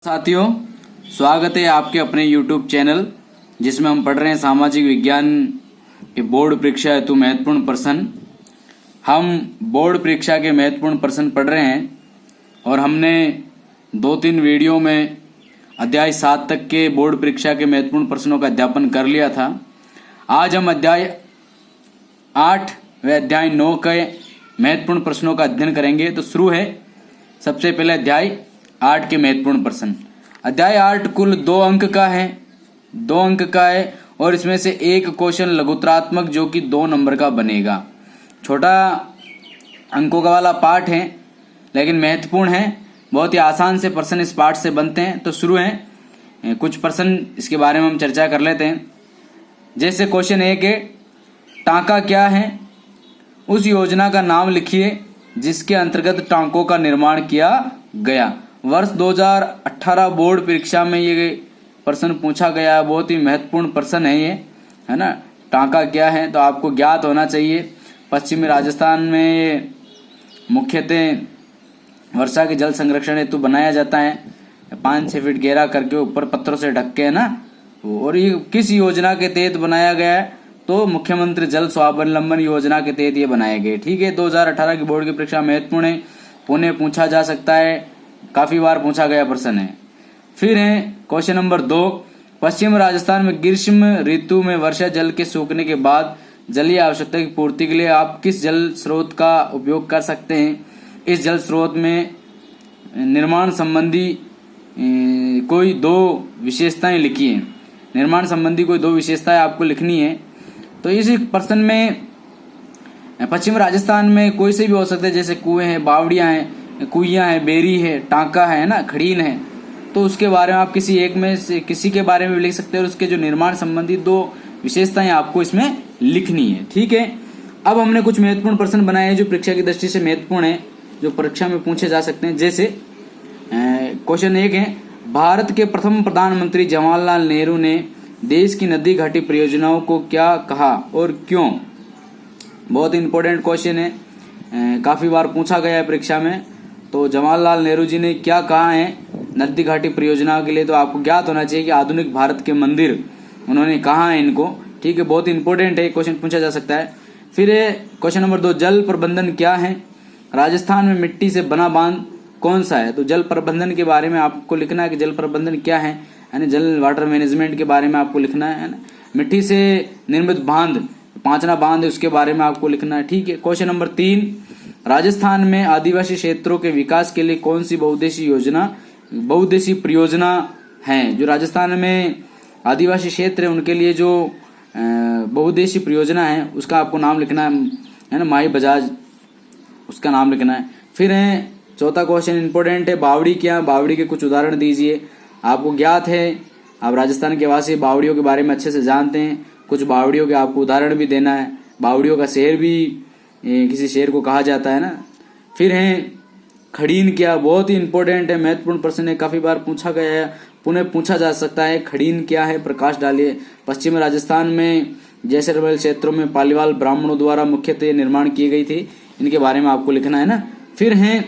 साथियों, स्वागत है आपके अपने YouTube चैनल जिसमें हम पढ़ रहे हैं सामाजिक विज्ञान के बोर्ड परीक्षा हेतु महत्वपूर्ण प्रश्न। हम बोर्ड परीक्षा के महत्वपूर्ण प्रश्न पढ़ रहे हैं और हमने 2-3 वीडियो में अध्याय 7 तक के बोर्ड परीक्षा के महत्वपूर्ण प्रश्नों का अध्यापन कर लिया था। आज हम अध्याय 8 व अध्याय 9 के महत्वपूर्ण प्रश्नों का अध्ययन करेंगे। तो शुरू है सबसे पहले अध्याय 8 के महत्वपूर्ण प्रश्न। अध्याय 8 कुल 2 अंक का है और इसमें से एक क्वेश्चन लघुत्तरात्मक जो कि 2 नंबर का बनेगा। छोटा अंकों का वाला पाठ है लेकिन महत्वपूर्ण है। बहुत ही आसान से प्रश्न इस पाठ से बनते हैं। तो शुरू है कुछ प्रश्न इसके बारे में हम चर्चा कर लेते हैं। जैसे क्वेश्चन 1 है, टांका क्या है? उस योजना का नाम लिखिए जिसके अंतर्गत टांकों का निर्माण किया गया। वर्ष 2018 बोर्ड परीक्षा में ये प्रश्न पूछा गया। बहुत ही महत्वपूर्ण प्रश्न है ये, है ना। टांका क्या है तो आपको ज्ञात होना चाहिए। पश्चिमी राजस्थान में ये मुख्यतः वर्षा के जल संरक्षण हेतु बनाया जाता है। 5-6 फीट गहरा करके ऊपर पत्थरों से ढक के, है ना। और ये किस योजना के तहत बनाया गया है? तो मुख्यमंत्री जल स्वावलंबन योजना के तहत ये बनाए गए। ठीक है, 2018 की बोर्ड की परीक्षा महत्वपूर्ण है। पुनः पूछा जा सकता है, काफी बार पूछा गया प्रश्न है। फिर है क्वेश्चन नंबर 2, पश्चिम राजस्थान में ग्रीष्म ऋतु में वर्षा जल के सूखने के बाद जलीय आवश्यकता की पूर्ति के लिए आप किस जल स्रोत का उपयोग कर सकते हैं? इस जल स्रोत में निर्माण संबंधी कोई 2 विशेषताएं लिखिए। निर्माण संबंधी कोई 2 विशेषताएं आपको लिखनी है। तो इस प्रश्न में पश्चिम राजस्थान में कोई से भी हो सकते हैं, जैसे कुएं हैं, बावड़ियां हैं, कुइयां है, बेरी है, टांका है ना, खड़ीन है। तो उसके बारे में आप किसी एक में से किसी के बारे में भी लिख सकते हैं और उसके जो निर्माण संबंधी 2 विशेषताएं आपको इसमें लिखनी है। ठीक है, अब हमने कुछ महत्वपूर्ण प्रश्न बनाए हैं जो परीक्षा की दृष्टि से महत्वपूर्ण है, जो परीक्षा में पूछे जा सकते हैं। जैसे क्वेश्चन 1 है, भारत के प्रथम प्रधानमंत्री जवाहरलाल नेहरू ने देश की नदी घाटी परियोजनाओं को क्या कहा और क्यों? बहुत इंपॉर्टेंट क्वेश्चन है, काफी बार पूछा गया है परीक्षा में। तो जवाहरलाल नेहरू जी ने क्या कहा है नदी घाटी परियोजना के लिए? तो आपको ज्ञात होना चाहिए कि आधुनिक भारत के मंदिर उन्होंने कहा है इनको। ठीक है, बहुत इंपॉर्टेंट है, क्वेश्चन पूछा जा सकता है। फिर क्वेश्चन नंबर 2, जल प्रबंधन क्या है? राजस्थान में मिट्टी से बना बांध कौन सा है? तो जल प्रबंधन के बारे में आपको लिखना है कि जल प्रबंधन क्या है, यानी जल वाटर मैनेजमेंट के बारे में आपको लिखना है ना। मिट्टी से निर्मित बांध, पांचना बांध है, उसके बारे में आपको लिखना है। ठीक है, क्वेश्चन नंबर 3, राजस्थान में आदिवासी क्षेत्रों के विकास के लिए कौन सी बहुउद्देशीय परियोजना है? जो राजस्थान में आदिवासी क्षेत्र है उनके लिए जो बहुउद्देशीय परियोजना है उसका आपको नाम लिखना है ना। माई बजाज, उसका नाम लिखना है। फिर है चौथा क्वेश्चन इंपॉर्टेंट है, बावड़ी क्या? बावड़ी के कुछ उदाहरण दीजिए। आपको ज्ञात है, आप राजस्थान के वासी बावड़ियों के बारे में अच्छे से जानते हैं। कुछ बावड़ियों के आपको उदाहरण भी देना है। बावड़ियों का शहर भी किसी शहर को कहा जाता है ना। फिर है खड़ीन क्या? बहुत ही इंपॉर्टेंट है, महत्वपूर्ण प्रश्न है, काफी बार पूछा गया है, पुनः पूछा जा सकता है। खड़ीन क्या है? प्रकाश डालिए। पश्चिम राजस्थान में जैसलमेर क्षेत्रों में पालीवाल ब्राह्मणों द्वारा मुख्यतः निर्माण किए गई थी, इनके बारे में आपको लिखना है ना। फिर है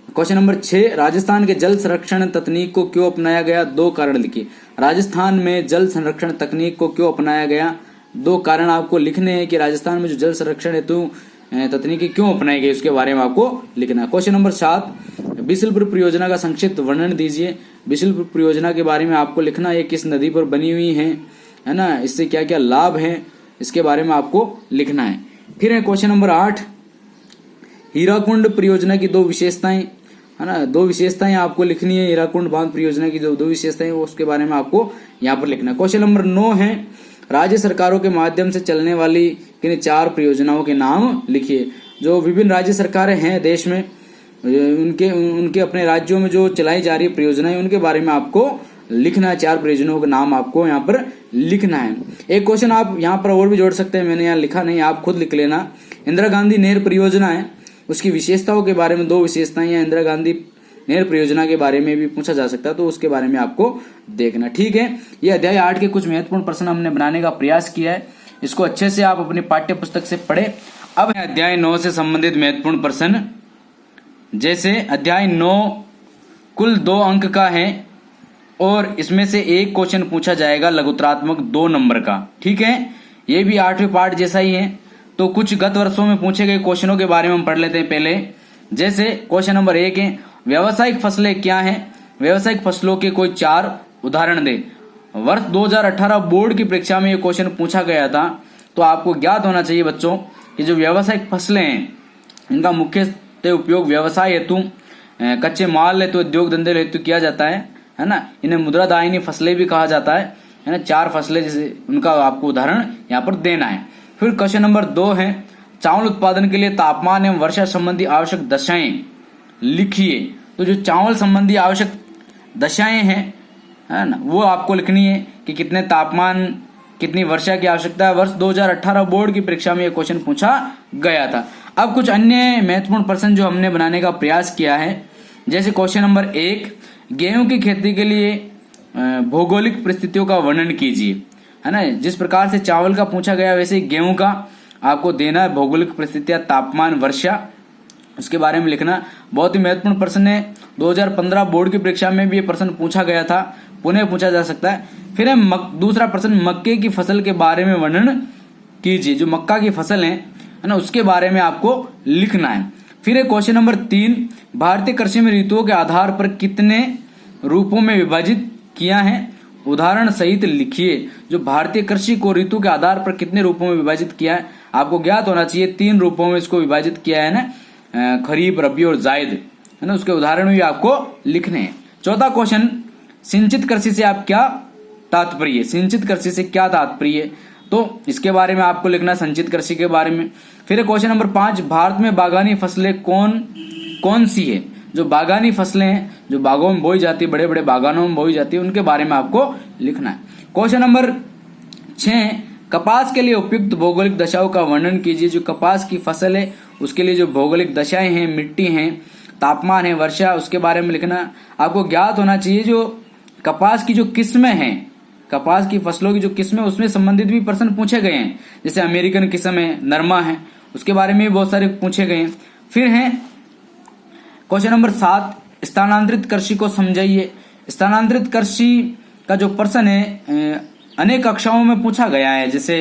क्वेश्चन नंबर 6, राजस्थान के जल संरक्षण तकनीक को क्यों अपनाया गया? 2 कारण लिखिए। राजस्थान में जल संरक्षण तकनीक को क्यों अपनाया गया? 2 कारण आपको लिखने हैं कि राजस्थान में जो जल संरक्षण हेतु तकनीकी क्यों अपनाई गई, उसके बारे में आपको लिखना है। क्वेश्चन नंबर 7, बिशुलपुर परियोजना का संक्षिप्त वर्णन दीजिए। बिशुलपुर परियोजना के बारे में आपको लिखना है, किस नदी पर बनी हुई है ना, इससे क्या क्या लाभ है, इसके बारे में आपको लिखना है। फिर है क्वेश्चन नंबर 8, हीराकुंड परियोजना की 2 विशेषताएं, है ना। 2 विशेषताएं आपको लिखनी है। हीराकुंड बांध परियोजना की जो 2 विशेषताएं उसके बारे में आपको यहाँ पर लिखना है। क्वेश्चन नंबर 9 है, राज्य सरकारों के माध्यम से चलने वाली किन 4 परियोजनाओं के नाम लिखिए। जो विभिन्न राज्य सरकारें हैं देश में, उनके अपने राज्यों में जो चलाई जा रही परियोजनाएं, उनके बारे में आपको लिखना है। 4 परियोजनाओं के नाम आपको यहाँ पर लिखना है। एक क्वेश्चन आप यहाँ पर और भी जोड़ सकते हैं, मैंने यहाँ लिखा नहीं, आप खुद लिख लेना। इंदिरा गांधी नहर परियोजना है, उसकी विशेषताओं के बारे में 2 विशेषताएं हैं। इंदिरा गांधी नहर परियोजना के बारे में भी पूछा जा सकता है, तो उसके बारे में आपको देखना। ठीक है, ये अध्याय 8 के कुछ महत्वपूर्ण प्रश्न हमने बनाने का प्रयास किया है। इसको अच्छे से आप अपनी पाठ्य पुस्तक से पढ़े। अब अध्याय 9 से संबंधित महत्वपूर्ण प्रश्न। जैसे अध्याय 9 कुल 2 अंक का है और इसमें से एक क्वेश्चन पूछा जाएगा लघुत्तरात्मक 2 नंबर का। ठीक है, ये भी 8वें पार्ट जैसा ही है। तो कुछ गत वर्षों में पूछे गए क्वेश्चनों के बारे में हम पढ़ लेते हैं पहले। जैसे क्वेश्चन नंबर 1 है, व्यावसायिक फसलें क्या हैं? व्यावसायिक फसलों के कोई 4 उदाहरण दे। वर्ष 2018 बोर्ड की परीक्षा में ये क्वेश्चन पूछा गया था। तो आपको ज्ञात होना चाहिए बच्चों कि जो व्यावसायिक फसलें हैं इनका मुख्यतः उपयोग व्यवसाय हेतु, कच्चे माल हेतु, उद्योग धंधे हेतु किया जाता है ना। इन्हें मुद्रादायिनी फसलें भी कहा जाता है ना। 4 फसलें जैसे उनका आपको उदाहरण यहाँ पर देना है। फिर क्वेश्चन नंबर 2 है, चावल उत्पादन के लिए तापमान एवं वर्षा संबंधी आवश्यक दशाएं लिखिए। तो जो चावल संबंधी आवश्यक दशाएं हैं है ना, वो आपको लिखनी है कि कितने तापमान, कितनी वर्षा की आवश्यकता है। वर्ष 2018 बोर्ड की परीक्षा में यह क्वेश्चन पूछा गया था। अब कुछ अन्य महत्वपूर्ण प्रश्न जो हमने बनाने का प्रयास किया है, जैसे क्वेश्चन नंबर 1, गेहूं की खेती के लिए भौगोलिक परिस्थितियों का वर्णन कीजिए, है ना। जिस प्रकार से चावल का पूछा गया वैसे ही गेहूं का आपको देना है, भौगोलिक परिस्थितियां, तापमान, वर्षा, उसके बारे में लिखना। बहुत ही महत्वपूर्ण प्रश्न है। 2015 बोर्ड की परीक्षा में भी ये प्रश्न पूछा गया था, पुनः पूछा जा सकता है। फिर है दूसरा प्रश्न, मक्के की फसल के बारे में वर्णन कीजिए। जो मक्का की फसल है ना, उसके बारे में आपको लिखना है। फिर है क्वेश्चन नंबर 3, भारतीय कृषि में ऋतुओं के आधार पर कितने रूपों में विभाजित किया है? उदाहरण सहित लिखिए। जो भारतीय कृषि को ऋतु के आधार पर कितने रूपों में विभाजित किया है, आपको ज्ञात होना चाहिए। 3 रूपों में इसको विभाजित किया है ना, खरीफ, रबी और जायद, है ना। उसके उदाहरण भी आपको लिखने हैं। चौथा क्वेश्चन, सिंचित कृषि से आप क्या तात्पर्य? सिंचित कृषि से क्या तात्पर्य? तो इसके बारे में आपको लिखना, संचित कृषि के बारे में। फिर क्वेश्चन नंबर 5, भारत में बागानी फसलें कौन सी है? जो बागानी फसलें हैं, जो बागों में बोई जाती है, बड़े बड़े बागानों में बोई जाती है, उनके बारे में आपको लिखना है। क्वेश्चन नंबर 6, कपास के लिए उपयुक्त भौगोलिक दशाओं का वर्णन कीजिए। जो कपास की फसल है उसके लिए जो भौगोलिक दशाएं हैं, मिट्टी है, तापमान है, वर्षा, उसके बारे में लिखना। आपको ज्ञात होना चाहिए जो कपास की जो किस्में हैं, कपास की फसलों की जो किस्में, उसमें संबंधित भी प्रश्न पूछे गए हैं। जैसे अमेरिकन किस्म है, नरमा है, उसके बारे में भी बहुत सारे पूछे गए हैं। फिर है क्वेश्चन नंबर 7, स्थानांतरित कृषि को समझाइए। स्थानांतरित कृषि का जो प्रश्न है अनेक कक्षाओं में पूछा गया है, जैसे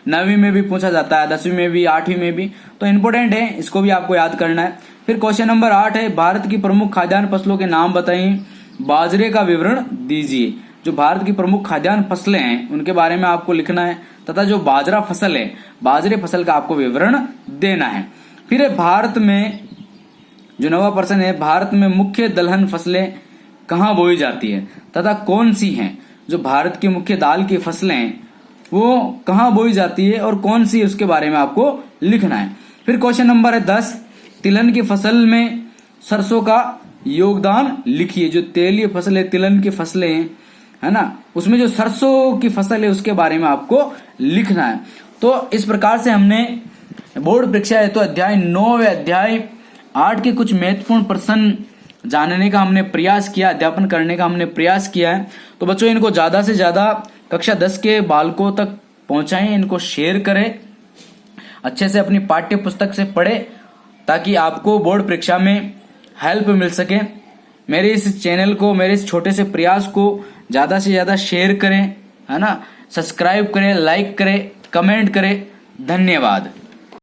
9वीं में भी पूछा जाता है, 10वीं में भी, 8वीं में भी, तो इंपोर्टेंट है, इसको भी आपको याद करना है। फिर क्वेश्चन नंबर 8 है, भारत की प्रमुख खाद्यान्न फसलों के नाम बताइए, बाजरे का विवरण दीजिए। जो भारत की प्रमुख खाद्यान्न फसलें हैं उनके बारे में आपको लिखना है, तथा जो बाजरा फसल है, बाजरे फसल का आपको विवरण देना है। फिर भारत में जो 9वां प्रश्न है, भारत में मुख्य दलहन फसलें कहाँ बोई जाती है तथा कौन सी हैं? जो भारत की मुख्य दाल की फसलें हैं वो कहाँ बोई जाती है और कौन सी, उसके बारे में आपको लिखना है। फिर क्वेश्चन नंबर है 10, तिलहन की फसल में सरसों का योगदान लिखिए। जो तेलीय फसल है, तिलहन की फसलें हैं, है ना, उसमें जो सरसों की फसल है उसके बारे में आपको लिखना है। तो इस प्रकार से हमने बोर्ड परीक्षा है तो अध्याय 9 व अध्याय 8 के कुछ महत्वपूर्ण प्रश्न जानने का हमने प्रयास किया, अध्यापन करने का हमने प्रयास किया है। तो बच्चों इनको ज्यादा से ज्यादा कक्षा 10 के बालकों तक पहुंचाएं, इनको शेयर करें, अच्छे से अपनी पाठ्य पुस्तक से पढ़ें ताकि आपको बोर्ड परीक्षा में हेल्प मिल सके। मेरे इस चैनल को, मेरे इस छोटे से प्रयास को ज्यादा से ज्यादा शेयर करें, है ना, सब्सक्राइब करें, लाइक करें, कमेंट करें। धन्यवाद।